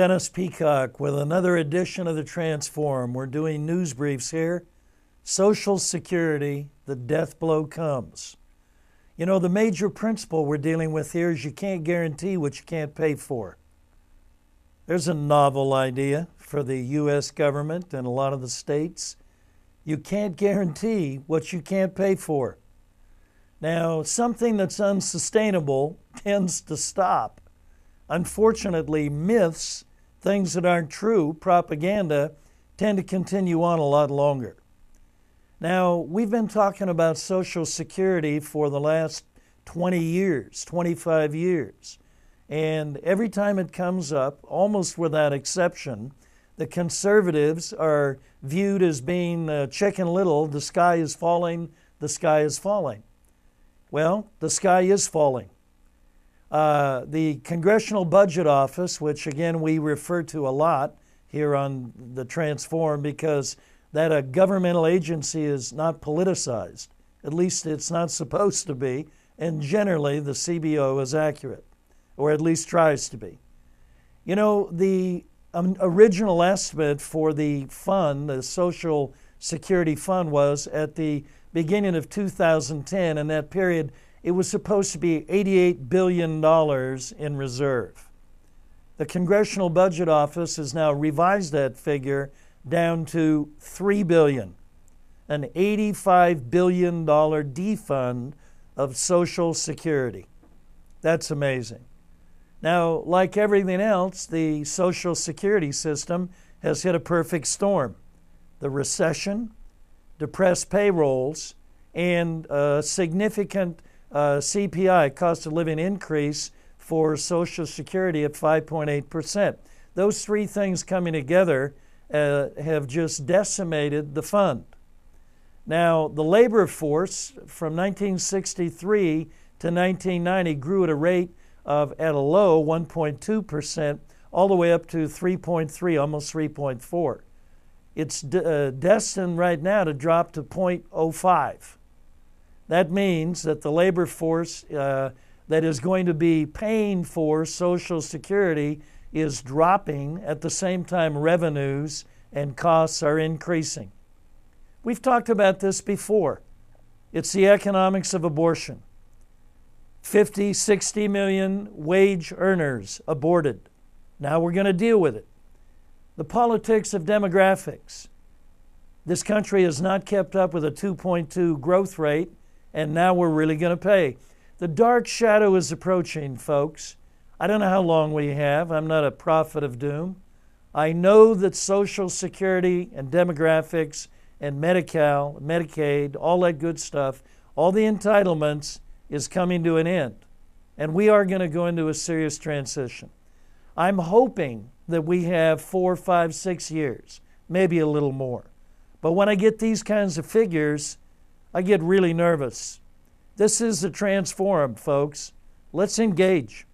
Dennis Peacock with another edition of the Transforum. We're doing news briefs here. Social Security, the death blow comes. You know, the major principle we're dealing with here is you can't guarantee what you can't pay for. There's a novel idea for the U.S. government and a lot of the states. You can't guarantee what you can't pay for. Now, something that's unsustainable tends to stop. Unfortunately, myths, things that aren't true, propaganda, tend to continue on a lot longer. Now, we've been talking about Social Security for the last 20 years, 25 years. And every time it comes up, almost without exception, the conservatives are viewed as being Chicken Little, the sky is falling, the sky is falling. Well, the sky is falling. The Congressional Budget Office, which again we refer to a lot here on the Transforum because that governmental agency is not politicized. At least it's not supposed to be, and generally the CBO is accurate, or at least tries to be. You know, the original estimate for the fund, the Social Security Fund, was at the beginning of 2010, in that period, it was supposed to be $88 billion in reserve. The Congressional Budget Office has now revised that figure down to $3 billion, an $85 billion defund of Social Security. That's amazing. Now, like everything else, the Social Security system has hit a perfect storm. The recession, depressed payrolls, and significant CPI, cost of living increase for Social Security at 5.8%. Those three things coming together have just decimated the fund. Now, the labor force from 1963 to 1990 grew at a rate of, at a low, 1.2%, all the way up to 3.3, almost 3.4. It's destined right now to drop to 0.05. That means that the labor force that is going to be paying for Social Security is dropping at the same time revenues and costs are increasing. We've talked about this before. It's the economics of abortion. 50, 60 million wage earners aborted. Now we're going to deal with it. The politics of demographics. This country has not kept up with a 2.2 growth rate, and now we're really going to pay. The dark shadow is approaching, folks. I don't know how long we have. I'm not a prophet of doom. I know that Social Security and demographics and Medi-Cal, Medicaid, all that good stuff, all the entitlements is coming to an end. And we are going to go into a serious transition. I'm hoping that we have 4, 5, 6 years, maybe a little more. But when I get these kinds of figures, I get really nervous. This is the Transforum, folks. Let's engage.